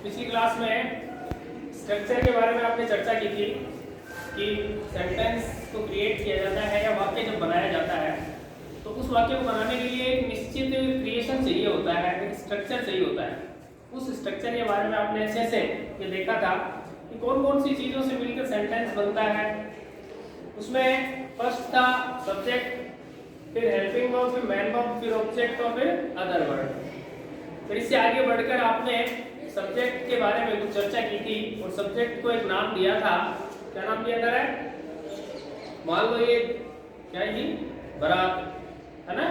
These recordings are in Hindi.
पिछली क्लास में स्ट्रक्चर के बारे में आपने चर्चा की थी कि सेंटेंस को क्रिएट किया जाता है या वाक्य जब बनाया जाता है तो उस वाक्य को बनाने के लिए एक निश्चित क्रिएशन चाहिए होता है, एक स्ट्रक्चर चाहिए होता है। उस स्ट्रक्चर के बारे में आपने अच्छे से ये देखा था कि कौन कौन सी चीज़ों से मिलकर सेंटेंस बनता है। उसमें फर्स्ट था सब्जेक्ट, फिर हेल्पिंग वर्ब, फिर मैन वर्ब, फिर ऑब्जेक्ट और फिर अदर वर्ड। फिर इससे आगे बढ़कर आपने सब्जेक्ट के बारे में कुछ चर्चा की थी और सब्जेक्ट को एक नाम दिया था। क्या नाम दिया था? मान लो ये क्या है, बारात है ना।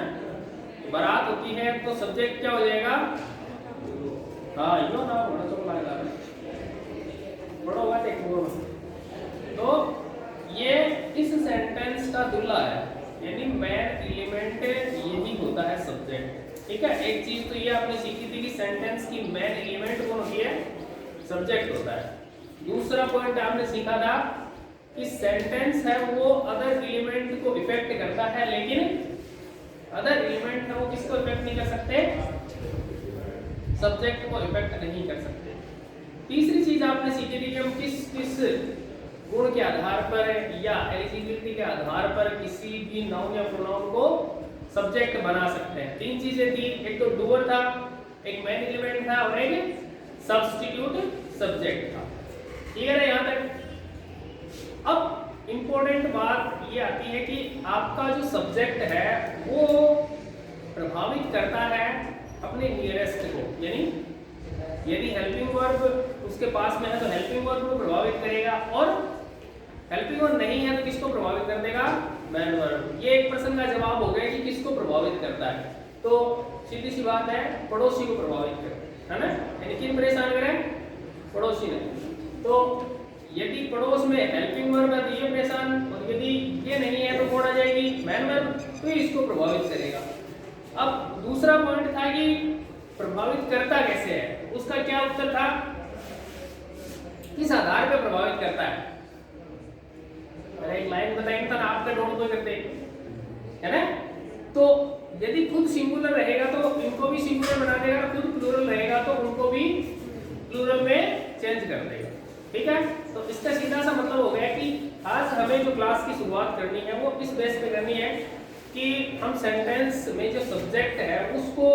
बारात होती है तो सब्जेक्ट क्या हो जाएगा? हाँ यो ना बड़ा तो लगा बड़ा होगा देखो। तो ये इस सेंटेंस का दूल्हा है, यानी मेन एलिमेंट यही होता है सब्जेक्ट। ठीक है, एक चीज तो ये आपने सीखी थी कि सेंटेंस की मेन एलिमेंट कौन होती है? सब्जेक्ट होता है। दूसरा पॉइंट आपने सीखा था कि सेंटेंस है वो अदर एलिमेंट को इफेक्ट करता है, लेकिन अदर एलिमेंट है वो किसको इफेक्ट नहीं कर सकते? सब्जेक्ट को इफेक्ट नहीं कर सकते। तीसरी चीज आपने सीखी थी कि हम किस किस गुण के आधार पर या एलिजिबिलिटी के आधार पर किसी भी नाउन या प्रोनाउन को सब्जेक्ट बना सकते हैं। तीन चीजें थी, एक तो डूअर था, एक मेन एलिमेंट था और एक सब्स्टिट्यूट सब्जेक्ट था। ठीक है ना यहाँ तक? अब इंपॉर्टेंट बात ये आती है कि आपका जो सब्जेक्ट है वो प्रभावित करता है अपने नियरेस्ट को, यानी यदि हेल्पिंग वर्ब उसके पास में है तो हेल्पिंग वर्ब को प्रभावित करेगा, और हेल्पिंग वर्ब नहीं है तो किसको प्रभावित कर देगा? Man verb. ये एक प्रश्न का जवाब हो गया कि किसको प्रभावित करता है। तो सीधी सी बात है, पड़ोसी को प्रभावित करता है ना। यानी किन परेशान करें? पड़ोसी ने। तो यदि पड़ोस में हेल्पिंग वर्ब है तो ये परेशान, और यदि ये नहीं है तो कौन आ जाएगी? Man verb. तो इसको प्रभावित करेगा। अब दूसरा पॉइंट था कि प्रभावित करता कैसे है, उसका क्या उत्तर था? किस आधार पर प्रभावित करता है? अरे एक लाइन बताएंगे था ना, आपका नोट तो करते है ना। तो यदि खुद सिंगुलर रहेगा तो इनको भी सिंगुलर बना देगा, खुद प्लूरल रहेगा तो उनको भी प्लूरल में चेंज कर देगा। ठीक है, तो इसका सीधा सा मतलब हो गया कि आज हमें जो क्लास की शुरुआत करनी है वो इस बेस पे करनी है कि हम सेंटेंस में जो सब्जेक्ट है उसको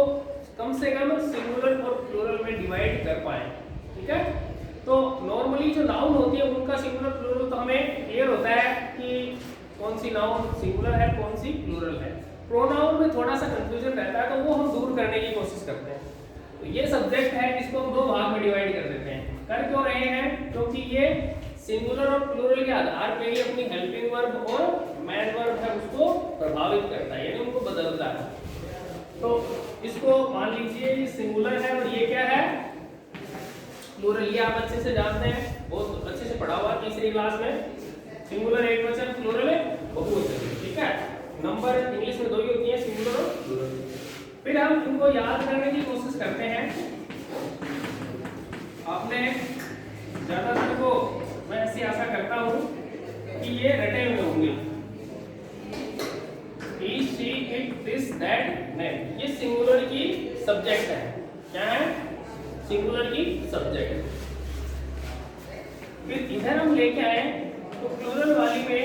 कम से कम सिंगुलर और प्लूरल में डिवाइड कर पाए। ठीक है, तो नॉर्मली जो नाउन होती है उनका सिंगुलर प्लूरल तो हमें क्लियर होता है कि कौन सी नाउन सिंगुलर है, कौन सी प्लूरल है। प्रोनाउन में थोड़ा सा कंफ्यूजन रहता है, तो वो हम दूर करने की कोशिश करते हैं। तो ये सब्जेक्ट है, इसको हम दो भाग में डिवाइड कर देते हैं। कर क्यों रहे हैं? क्योंकि ये सिंगुलर और प्लूरल के आधार पे ही अपनी हेल्पिंग वर्ब और मैन वर्ब है उसको प्रभावित करता है, यानी उनको बदलता है। तो इसको मान लीजिए ये सिंगुलर है और ये क्या है? प्लूरल। ये आप अच्छे से जानते हैं, बहुत अच्छे से पढ़ा हुआ तीसरी क्लास में। सिंगुलर एक वचन, प्लूरल बहुवचन। ठीक है, नंबर इंग्लिश में दो ही होती है, सिंगुलर और प्लूरल। फिर हम इनको याद करने की कोशिश करते हैं। आपने ज्यादातर को मैं ऐसी आशा करता हूं कि ये रटे हुए होंगे। He, she, it, this, that, name। ये सिंगुलर की सब्जेक्ट है। क्या है? सिंगुलर की सब्जेक्ट। फिर इधर हम लेके आए तो प्लूरल वाली में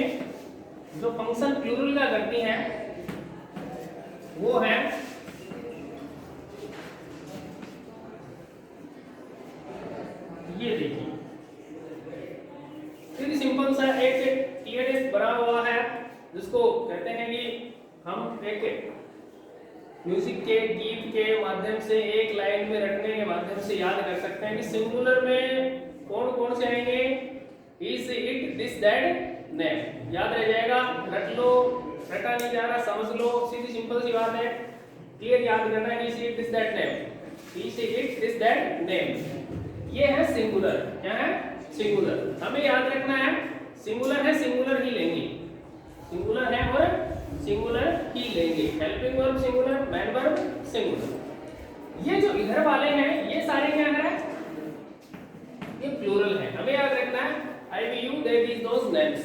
जो फंक्शन प्लूरल का करती है वो है ये देखिए, फिर सिंपल सा एक टीएडएस बना हुआ है जिसको कहते हैं कि हम एक म्यूजिक के गीत के माध्यम से एक लाइन में रटने के माध्यम से याद कर सकते हैं कि सिंगुलर में कौन कौन से आएंगे? Is, it, this, that, name. याद रह जाएगा, रट लो, रटा नहीं जा रहा समझ लो, सीधी सिंपल सी बात है, क्लियर याद करना है। Is, it, this, that, name. Is, it, this, that, name. ये है सिंगुलर। क्या है? सिंगुलर। हमें याद रखना है सिंगुलर है, सिंगुलर ही लेंगे। सिंगुलर है और सिंगुलर ही लेंगे। Helping verb singular, man verb singular. ये जो इधर वाले हैं ये सारे क्या है? ये प्लूरल है। हमें याद रखना है I will you there is those names,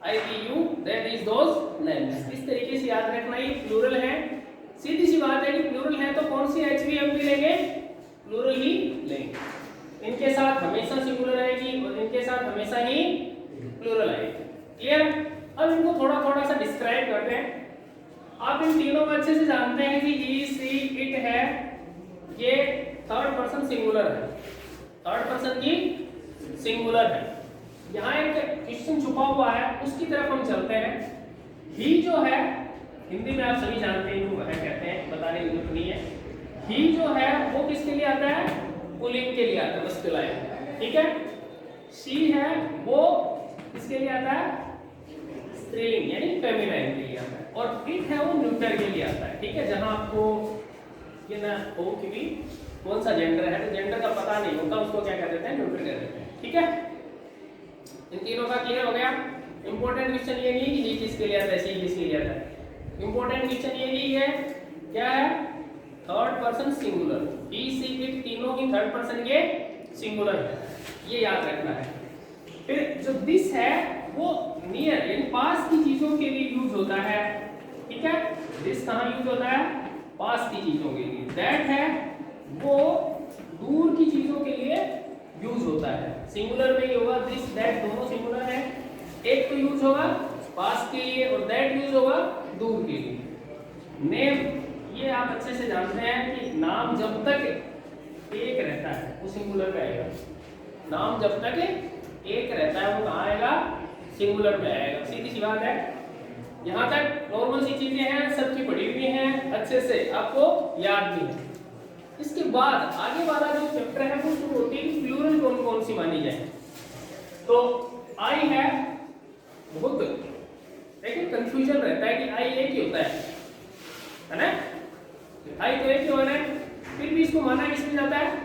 I will you there is those names। इस तरीके से याद रखना, ये प्लूरल है। सीधी सी बात है कि प्लूरल है तो कौन सी HVM भी लेंगे? प्लूरल ही लेंगे। इनके साथ हमेशा सिंगुलर आएगी और इनके साथ हमेशा ही प्लूरल आएगी। क्लियर? अब इनको थोड़ा थोड़ा सा डिस्क्राइब करते हैं। आप इन तीनों को अच्छे से जानते हैं कि ही, सी, इट है, ये थर्ड पर्सन सिंगुलर है, थर्ड पर्सन की सिंगुलर है। यहाँ एक क्वेश्चन छुपा हुआ है, उसकी तरफ हम चलते हैं। ही जो है, हिंदी में आप सभी जानते हैं वह कहते हैं, बताने की जरूरत नहीं है। ही जो है वो किसके लिए आता है? पुल्लिंग के लिए आता है, मस्कुलाइन। ठीक है? शी है वो किसके लिए आता है? स्त्रीलिंग यानी फेमिनाइन के लिए आता है। और इट है वो न्यूटर के लिए आता है। ठीक है? जहां आपको ये ना हो कि भी कौन सा जेंडर है, तो जेंडर का पता नहीं होता, उसको क्या कह देते हैं? न्यूटर कह देते हैं। ठीक है? इन तीनों का क्लियर हो गया। इंपॉर्टेंट क्वेश्चन ये नहीं कि ही किसके लिए आता है, सी किसके लिए आता है। इंपॉर्टेंट क्वेश्चन ये ही है, क्या है? Third person singular. He, she, it तीनों ही थर्ड पर्सन के सिंगुलर है, ये याद रखना है। फिर जो दिस है वो नियर यानी पास की चीजों के लिए यूज होता है। ठीक है? दिस कहाँ यूज होता है? पास की चीजों के लिए। दैट है वो दूर की चीजों के लिए यूज होता है। सिंगुलर में ही होगा, दिस दैट दोनों सिंगुलर है। एक तो यूज होगा पास के लिए और दैट यूज होगा दूर के लिए। नेम, ये आप अच्छे से जानते हैं कि नाम जब तक एक रहता है वो सिंगुलर में आएगा। नाम जब तक एक रहता है वो कहाँ आएगा? सिंगुलर में आएगा। सीधी सी बात है। यहाँ तक नॉर्मल सी चीजें हैं, सबकी पढ़ी हुई हैं, अच्छे से आपको याद भी है। इसके बाद आगे वाला जो चैप्टर है वो शुरू होती है प्लूरल कौन कौन सी मानी जाए। तो आई है, बहुत लेकिन कंफ्यूजन रहता है कि आई एक ही होता है ना? आई तो एक ही होना है, फिर भी इसको माना किसमें जाता है?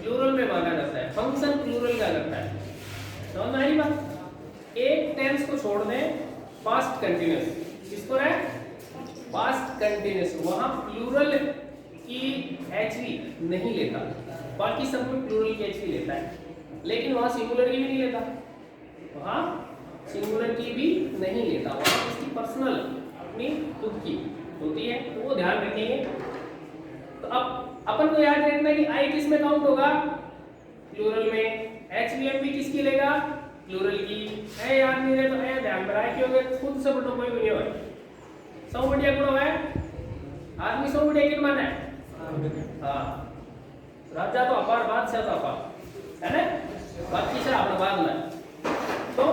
प्लूरल में माना जाता है। फंक्शन प्लूरल का करता है। समझ में आई बात? एक टेंस को छोड़ दें, पास्ट कंटीन्यूअस, किसको है? पास्ट कंटीन्यूअस, वहां प्लूरल की एचवी नहीं लेता, बाकी सब में प्लूरल की एचवी लेता है, लेकिन वहां सिंगुलर की भी नहीं लेता, वहां सिंगुलर की भी नहीं लेता, वहां इसकी पर्सनल अपनी खुद की होती है, तो वो ध्यान रखेंगे। तो अब अपन को याद रखना है कि आई किस में काउंट होगा? प्लूरल में। एचवीएम भी किसकी लेगा? प्लूरल की। ए याद नहीं रहे तो ए ध्यान पर आए, क्योंकि खुद से बटो कोई भी नहीं होगा। सौ बढ़िया गुण है, आदमी सौ बढ़िया किन माना है? हाँ, राजा तो अपार, बादशाह तो अपार है ना, बाकी से अपना बाद में। तो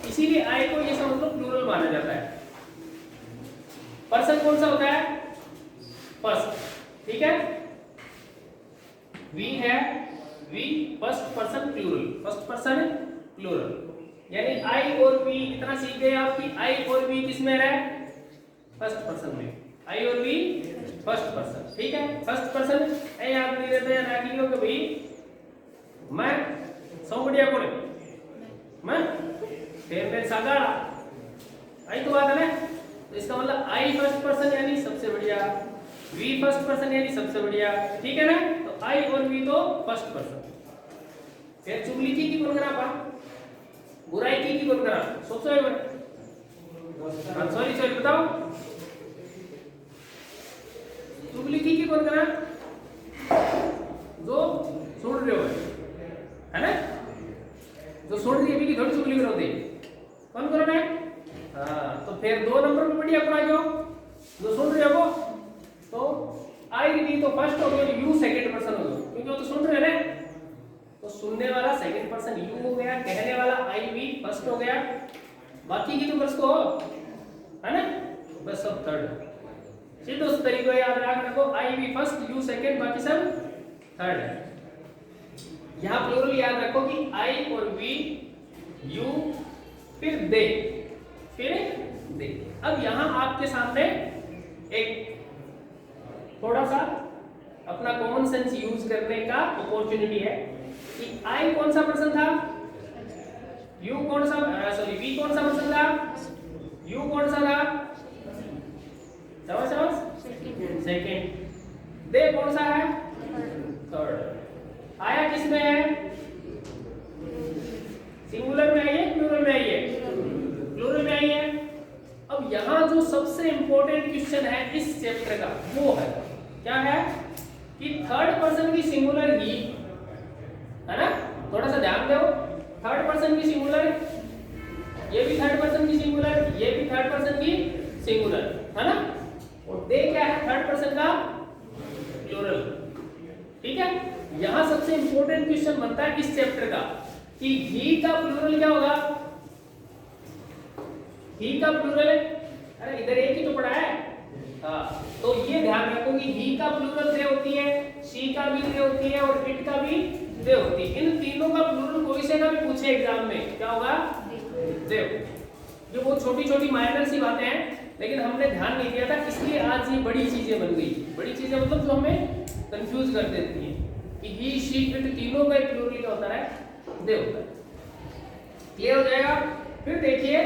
इसीलिए आई को ये समझ लो प्लूरल माना जाता है। पर्सन कौन सा होता है? फर्स्ट। ठीक है? वी है, we first person plural, first person plural. यानी आई और वी इतना सीख गए आप कि आई और वी किस में रहे? फर्स्ट पर्सन में। आई और वी फर्स्ट पर्सन। ठीक है? फर्स्ट पर्सन ए याद नहीं रहता है ना कि भाई मैं सौ बढ़िया कौन है? मैं फिर मैं सागाड़ा, आई तो बात है ना। तो इसका मतलब आई फर्स्ट पर्सन यानी सबसे बढ़िया, वी फर्स्ट पर्सन यानी सबसे बढ़िया। ठीक है ना? तो आई और वी तो फर्स्ट पर्सन। फिर चुगली की कौन करा पा? बुराई की कौन करा? सोचो एक बार। सॉरी बताओ, चुगली की कौन करा? जो सुन रहे हो है ना, जो सुन रही है भी की थोड़ी चुगली करोगे, कौन करो है? हाँ, तो फिर दो नंबर पे बढ़िया पढ़ा जाओ, जो सुन रहे हो तो आई वी तो फर्स्ट हो गया, यू सेकंड पर्सन हो गया, क्योंकि वो तो सुन रहे हैं। तो सुनने वाला सेकंड पर्सन यू हो गया, कहने वाला आई वी फर्स्ट हो गया, बाकी की तो फर्स्ट को है ना, बस सब थर्ड। सीधे उस तरीके याद रखो, आई वी फर्स्ट, यू सेकंड, बाकी सब थर्ड है। यहाँ प्लूरल याद रखो कि आई और वी, यू, फिर दे, फिर दे। अब यहाँ आपके सामने एक थोड़ा सा अपना कॉमन सेंस यूज करने का अपॉर्चुनिटी है कि आई कौन सा पर्सन था, यू कौन सा, सॉरी वी कौन सा पर्सन था, यू कौन सा था, समझ सेकंड, दे कौन सा है, थर्ड। आया किसमें है? सिंगुलर में आई है, प्लूरल में आई है? प्लूरल में आई है। अब यहाँ जो सबसे इंपॉर्टेंट क्वेश्चन है इस चैप्टर का वो है, क्या है कि थर्ड पर्सन की सिंगुलर ही है ना, थर्ड पर्सन की सिंगुलर, है ना, और दे क्या है थर्ड पर्सन का प्लूरल। ठीक है, यहां सबसे इंपॉर्टेंट क्वेश्चन बनता है इस चैप्टर का कि ही का प्लूरल क्या होगा। ही का प्लूरल, अरे इधर एक ही तो पड़ा है, हाँ, तो ये ध्यान रखो कि ही का प्लूरल दे होती है, शी का भी दे होती है और इट का भी दे होती है। इन तीनों का प्लूरल कोई से का भी पूछे एग्जाम में क्या होगा, दे। जो वो छोटी छोटी माइनर सी बातें हैं, लेकिन हमने ध्यान नहीं दिया था, इसलिए आज ये बड़ी चीजें बन गई। बड़ी चीजें मतलब जो हमें कंफ्यूज कर देती हैं कि ही शी इट तीनों का प्लूरल क्या होता है, दे होता है। क्लियर हो जाएगा। फिर देखिए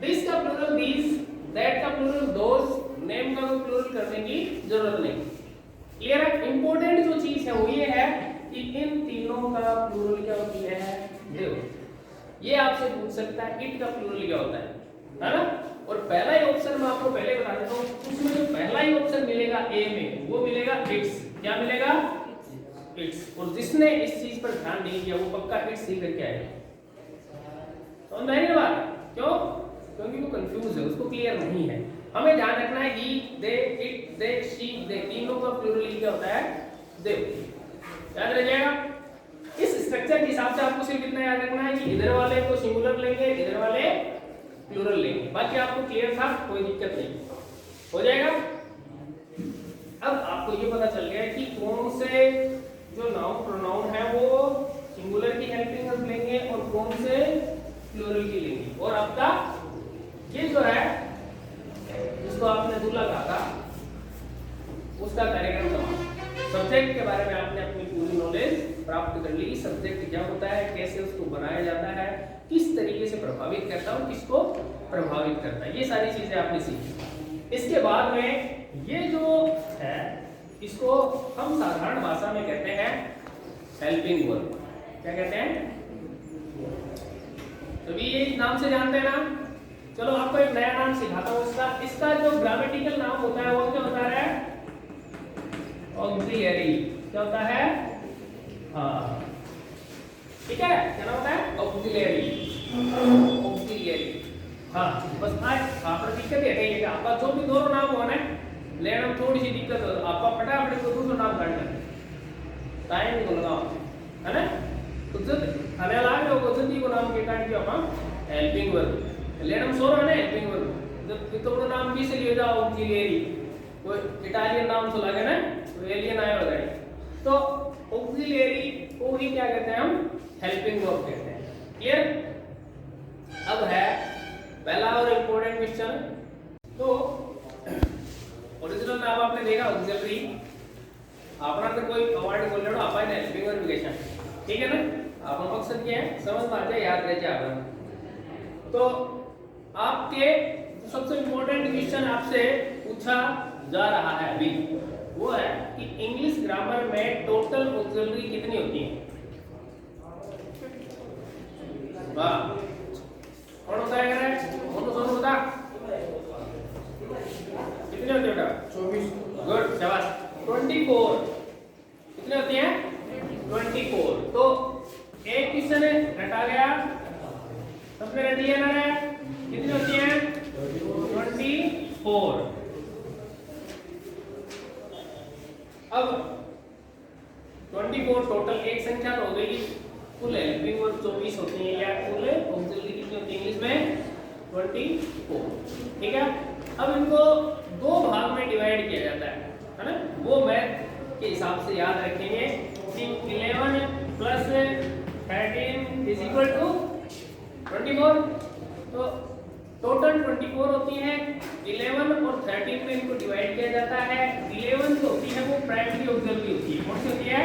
दिस का प्लूरल दीस, दैट का प्लूरल दोस, नेम का भी प्लूरल करने की जरूरत नहीं। क्लियर है। इंपॉर्टेंट जो चीज है वो ये है कि इन तीनों का प्लूरल क्या होती है, दे। ये आपसे पूछ सकता है इट का प्लूरल क्या होता है ना। और पहला ही ऑप्शन मैं आपको पहले बता देता हूं, उसमें जो पहला ही ऑप्शन मिलेगा ए में, वो मिलेगा इट्स। क्या मिलेगा, इट्स। और जिसने इस चीज पर ध्यान नहीं दिया वो पक्का इट्स ही करके आएगा। समझ में आई ना बात, क्यों, क्योंकि वो कंफ्यूज है, उसको क्लियर नहीं है। हमें ध्यान रखना है ही, दे, इट, दे, शी, दे, तीनों का प्लूरल क्या होता है, दे। याद रह जाएगा। इस स्ट्रक्चर के हिसाब से आपको सिर्फ इतना याद रखना है कि इधर वाले को सिंगुलर लेंगे, इधर वाले प्लूरल लेंगे, बाकी आपको क्लियर था, कोई दिक्कत नहीं, हो जाएगा। अब आपको ये पता चल गया कि कौन से जो नाउन प्रोनाउन है वो सिंगुलर की हेल्पिंग वर्ब लेंगे और कौन से प्लूरल की लेंगे। और आपका ये जो है जिसको आपने दूल्हा कहा था उसका कार्यक्रम समाप्त। सब्जेक्ट के बारे में आपने अपनी पूरी नॉलेज प्राप्त कर ली। सब्जेक्ट क्या होता है, कैसे उसको बनाया जाता है, किस तरीके से प्रभावित करता है और किसको प्रभावित करता है, ये सारी चीजें आपने सीखी। इसके बाद में ये जो है इसको हम साधारण भाषा में कहते हैं हेल्पिंग वर्ब। क्या कहते हैं, तो ये इस नाम से जानते हैं ना। चलो आपको एक नया नाम सिखाता हूँ इसका। इसका जो ग्रामेटिकल नाम होता है वो क्या होता है, ऑक्सिलरी। क्या होता है, हाँ ठीक है, क्या नाम होता है, ऑक्सिलरी। ऑक्सिलरी, हाँ बस हाँ पर दिक्कत ये है कि आपका जो भी दोनों नाम हो ना लेना में थोड़ी सी दिक्कत हो, आपका फटाफट को दूसरा नाम काट लेना, टाइम नहीं लगाओ, है ना। तो जब आने लाग रहे हो जल्दी को नाम के काट दिया हम हेल्पिंग वर्ब लेना में सो रहा है ना, हेल्पिंग वर्ब। जब तो नाम भी से ले जाओ ऑक्सिलरी, कोई इटालियन नाम तो लगे ना, तो एलियन आया होगा, तो ऑक्सिलरी को ही क्या कहते हैं, हम हेल्पिंग वर्ब कहते हैं। क्लियर। अब है पहला और इंपॉर्टेंट क्वेश्चन। तो ओरिजिनल नाम आपने देखा ऑक्सिलरी, अपना तो कोई अवार्ड बोल रहे हो आप हेल्पिंग वर्ब लिखा, ठीक है ना। आप मकसद क्या है समझ में आ जाए, याद रह जाए। तो आपके सबसे इंपॉर्टेंट क्वेश्चन आपसे पूछा जा रहा है अभी, वो है कि इंग्लिश ग्रामर में टोटल ऑक्सिलरी कितनी होती है। वाह, कौन होता है, कौन बता कितनी होती है बेटा, 24। गुड, शाबाश। 24 कितनी होती है, 24। तो एक क्वेश्चन है घटा गया, सबने रट लिया ना, कितनी होती है 24। अब 24 टोटल एक संख्या तो हो गई, कुल हेल्पिंग वर्ब 24 होती है, या कुल ऑक्सिलरी कितनी होती है इंग्लिश में 24, ठीक है। अब इनको दो भाग में डिवाइड किया जाता है ना। वो मैथ के हिसाब से याद रखेंगे कि 11 प्लस 13 इज इक्वल टू 24। तो टोटल 24 होती है, 11 और 13 में इनको डिवाइड किया जाता है। 11 जो होती है वो प्राइमरी ऑक्सिलरी होती है, कौन सी होती है,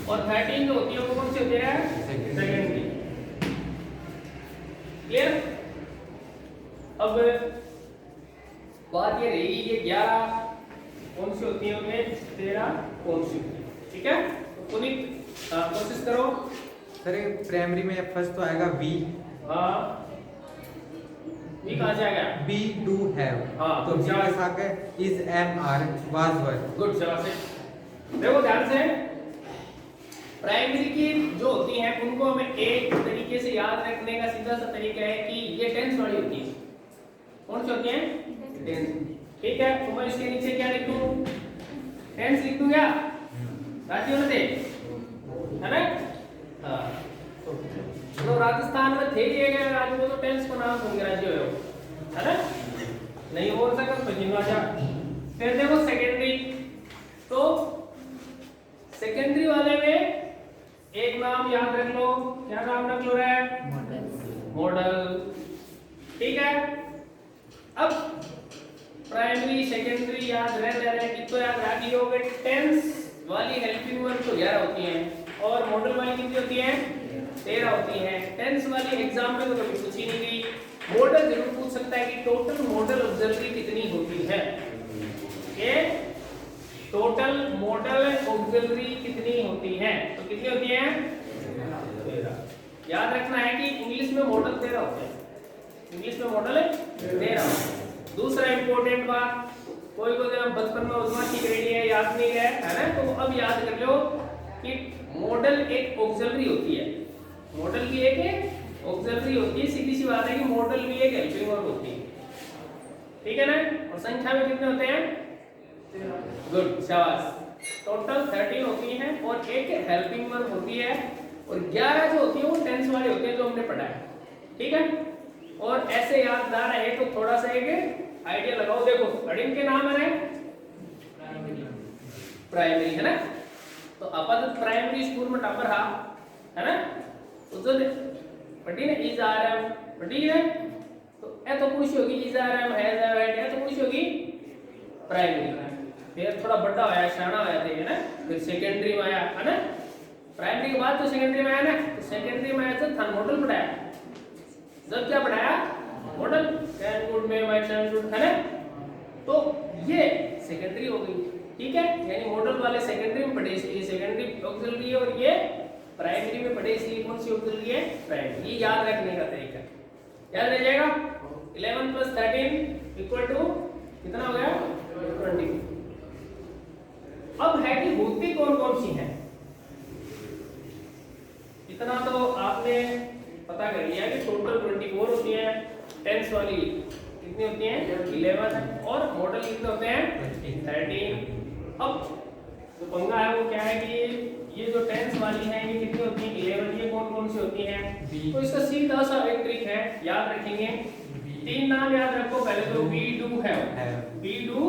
और 13 जो होती है वो कौन सी होती है, सेकेंडरी। क्लियर। अब बात ये रही ये 11 कौन सी होती है उनमें, 13 कौन सी होती है, ठीक है। पुनीत कोशिश करो। सर प्राइमरी में फर्स्ट तो आएगा बी। हाँ, बी कहाँ से आएगा, बी डू हैव। हाँ, तो बी के साथ है is am are was were. Good, शाबाश। देखो ध्यान से, प्राइमरी की जो होती हैं उनको हमें एक तरीके से याद रखने का सीधा सा तरीका है कि ये टेंस वाली होती है, कौन सी होती है? टेंस। ठीक है, तो मैं इसके नीचे क्या लिख दूं? टेंस लिख दूं क्या? राजी हो थे, है ना? हाँ, तो राजस्थान में थे ये क्या राजी हो तो टेंस को नाम सुन के राजी हो, है ना? नहीं हो सका तो जिन्ना जा। फिर देखो सेकेंडरी, तो सेकेंडरी वाले में एक नाम याद रख लो, क्या नाम रख लो रे? मॉडल। ठीक है, अब प्राइमरी सेकेंडरी याद रह रहे हैं, तो याद रखी होगे टेंस वाली हेल्पिंग वर्ब तो 11 होती हैं और मॉडल वाली कितनी होती हैं? 13 होती हैं। टेंस वाली एग्जाम में तो कभी पूछी नहीं गई। मॉडल जरूर पूछ सकता है कि टोटल मॉडल ऑक्सिलरी कितनी होती है, ये टोटल मॉडल ऑक्सिलरी कितनी होती है, तो कितनी होती है? 13। याद रखना है कि इंग्लिश में मॉडल 13 होते हैं, इंग्लिश में मॉडल 13। दूसरा इंपॉर्टेंट बात, कोई को जब बचपन में उतना ठीक रेडी है, याद नहीं है, है ना? तो अब याद कर लो कि मॉडल एक ऑक्सिलरी होती है, मॉडल की एक ऑक्सिलरी होती है। सीधी सी बात है कि मॉडल भी एक हेल्पिंग वर्ब होती है, ठीक है ना? और संख्या में कितने होते हैं? गुड, शाबाश। टोटल 13 होती हैं और एक हेल्पिंग वर्ब होती है, और 11 जो होती है वो टेंस वाली होती है जो हमने पढ़ा है, ठीक है? और ऐसे याद ना रहे तो थोड़ा सा एक आइडिया लगाओ। देखो अड़िन के नाम है प्राइमरी, है ना? तो अपन प्राइमरी स्कूल में टॉपर हा, है ना? तो जो पढ़ी ना इज आर एम पढ़ी है, तो ए तो पूछी होगी is are am has are had, ए तो पूछी होगी प्राइमरी। फिर थोड़ा बड़ा होया, शाना होया थे, है ना? फिर सेकेंडरी में आया, है ना? प्राइमरी के बाद तो सेकेंडरी में आया ना, तो सेकेंडरी में आया तो था मॉडल पढ़ाया। जब क्या पढ़ाया? मॉडल। कैन गुड में माइट कैन गुड, है ना? तो ये सेकेंडरी हो गई, ठीक है? यानी मॉडल वाले सेकेंडरी में पढ़े, ये सेकेंडरी ऑक्सिलरी है, और ये प्राइमरी में पढ़े, इसलिए कौन सी ऑक्सिलरी है? प्राइमरी। ये याद रखने का तरीका याद रह जाएगा। 11 + 13 = कितना हो गया? 20। अब है कि होती कौन कौन सी हैं, इतना तो आपने पता कर लिया कि टोटल 24 होती है, टेंस वाली कितनी होती हैं? 11, और मॉडल कितने होते हैं? 13। अब जो पंगा है वो क्या है कि ये जो टेंस वाली है ये कितनी होती है? 11। ये कौन कौन सी होती हैं? तो इसका सीधा सा एक ट्रिक है, याद रखेंगे। 3 नाम याद रखो पहले तो, we do have, we do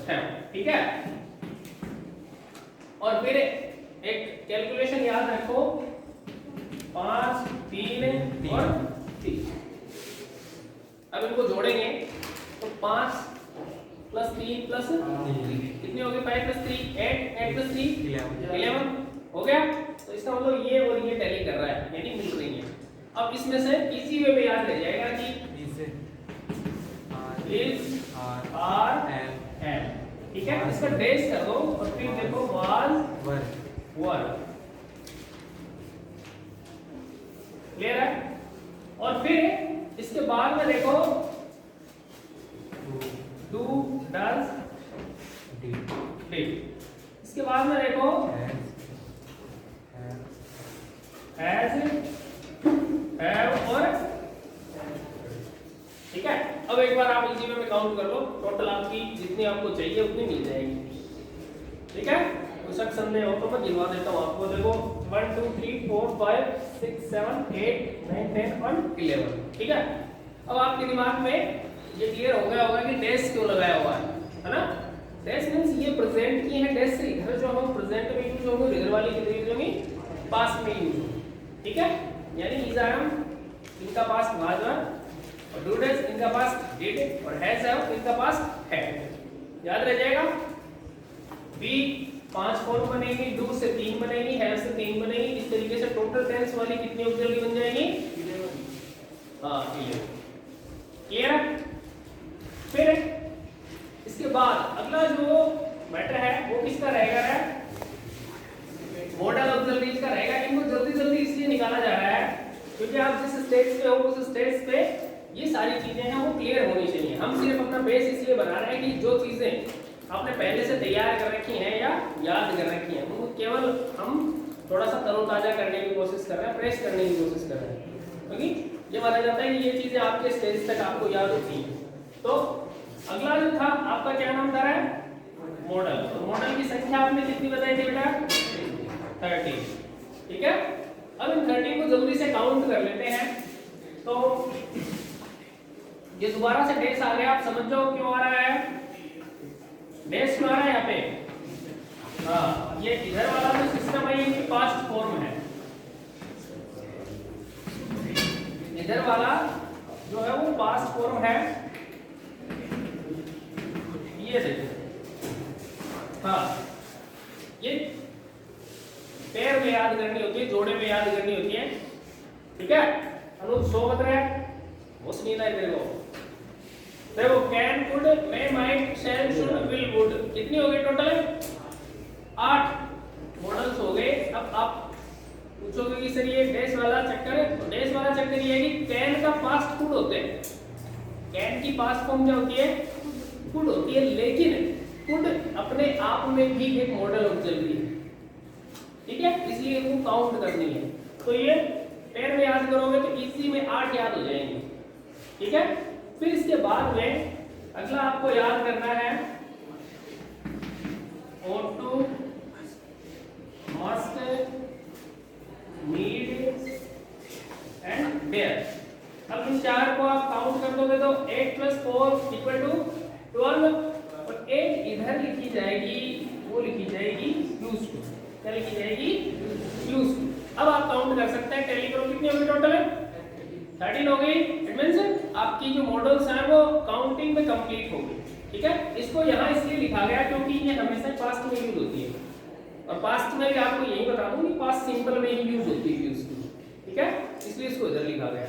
have, ठीक है? और फिर एक कैलकुलेशन याद रखो, 5, 3 और 3। अब इनको जोड़ेंगे तो 5 + 3 + 3 कितनी होगी? 5 + 3 8, 8 + 3 11 हो गया। तो इसका मतलब ये और ये टैली कर रहा है, यानी मिल रही है। अब इसमें से इसी वे में याद रह जाएगा कि इज आर एम, ठीक है? इसका ट्रेस कर दो और फिर देखो वाज वर, क्लियर है? और फिर इसके बाद में देखो डू, डज, डिड। इसके बाद में देखो हैज, हैव और, ठीक है? अब एक बार आप इसी में काउंट कर लो, टोटल आपकी जितनी आपको चाहिए उतनी मिल जाएगी, ठीक है? कोई शक संदेह हो तो मैं गिनवा देता हूँ आपको। देखो 1 2 3 4 5 6 7 8 9 10 और 11, ठीक है? अब आपके दिमाग में ये क्लियर हो गया होगा कि डैश क्यों लगाया हुआ है ना? डैश मींस ये प्रेजेंट की है, डैश से इधर जो हम प्रेजेंट में यूज होंगे, इधर वाली कितनी यूज होंगी? पास्ट में यूज होंगी, ठीक है? यानी इज आर एम इनका पास्ट वाज वर, और डू डज इनका पास्ट डिड, और हैज हैव इनका पास्ट हैड। याद रह जाएगा। बी 5 फॉर्म बनेगी, डू से 3 बनेगी, हैव से 3 बनेगी। इस तरीके से टोटल टेंस वाली कितनी ऑक्सिलरी बन जाएगी? 11। हां 11, क्लियर है? फिर इसके बाद अगला जो मैटर है वो किसका रहेगा? मॉडल ऑक्सिलरीज का रहेगा। इनको जल्दी जल्दी इसलिए निकाला जा रहा है क्योंकि आप जिस स्टेज पे हो उस स्टेज पे ये सारी चीजें हैं वो क्लियर होनी चाहिए। हम सिर्फ अपना बेस इसलिए बना रहे हैं कि जो चीजें आपने पहले से तैयार कर रखी हैं या याद कर रखी हैं उनको केवल हम थोड़ा सा तरोताजा करने की कोशिश कर रहे हैं, फ्रेश करने की कोशिश कर रहे हैं, क्योंकि ये माना जाता है कि ये चीजें आपके स्टेज तक आपको याद होती हैं। तो अगला जो था आपका क्या नाम था है मॉडल। तो मॉडल की संख्या आपने कितनी बताई थी बेटा 30। ठीक है, अब इन 30 को जल्दी से काउंट कर लेते हैं। तो ये दोबारा से डैश आ गया, आप समझ जाओ क्यों आ रहा है, डैश क्यों आ रहा है यहाँ पे। हाँ, ये इधर वाला जो सिस्टम है ये पास्ट फॉर्म है, इधर वाला जो है वो पास्ट फॉर्म है। ये देखो, हाँ ये पेयर में याद करनी होती है, जोड़े में याद करनी होती है। ठीक है, अनुज 100 बता रहा है वो सुनी ना तेरे को। देखो can could may might shall should will would कितनी हो गई टोटल 8 मॉडल्स हो गए। अब आप पूछोगे कि सर ये डैश वाला चक्कर है, तो डैश वाला चक्कर ये है कि कैन का पास्ट कुड होते हैं, कैन की पास्ट फॉर्म क्या होती है कुड होती है, लेकिन कुड अपने आप में भी एक मॉडल ऑब्जर्वरी है। ठीक है, इसलिए इनको काउंट करनी है। तो ये पेयर में याद करोगे तो इसी में 8 याद हो जाएंगे। ठीक है, फिर इसके बाद में अगला आपको याद करना है ought to, must, need and dare। अब इन चार को आप काउंट कर दोगे तो 8 + 4 = 12 और 8 इधर लिखी जाएगी, वो लिखी जाएगी यूज्ड टू। क्या लिखी जाएगी यूज्ड टू। अब आप काउंट कर सकते हैं, टैली करो कितनी होगी टोटल 13 हो गई। इट मींस आपकी जो मॉडल्स हैं वो काउंटिंग में कंप्लीट हो गई। ठीक है, इसको यहाँ इसलिए लिखा गया क्योंकि ये हमेशा पास्ट में यूज होती है, और पास्ट में भी आपको यही बता दूं कि पास्ट सिंपल में ही यूज होती है यूज टू। ठीक है, इसलिए इसको इधर लिखा गया।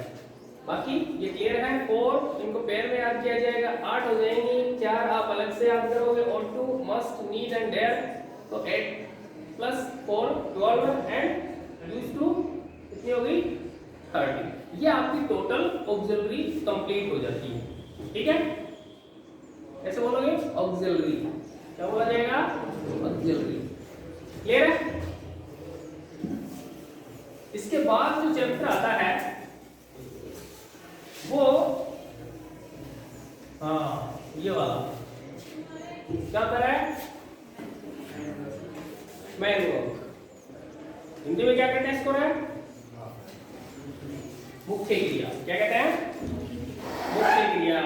बाकी ये क्लियर है। 4 इनको पेयर में याद किया जाएगा, 8 हो जाएंगी, 4 आप अलग से याद करोगे, ought to, must, need and dare। तो 8 + 4 12 एंड यूज्ड टू कितनी हो गई 30। ये आपकी टोटल ऑक्सिलरी कंप्लीट हो जाती है। ठीक है, कैसे बोलोगे ऑक्सिलरी, क्या बोला जाएगा ऑक्सिलरी। क्लियर है। इसके बाद जो चैप्टर आता है वो ये वाला क्या होता है मैन वर्क। हिंदी में क्या कहते हैं इसको है मुख्य क्रिया। क्या कहते हैं मुख्य क्रिया।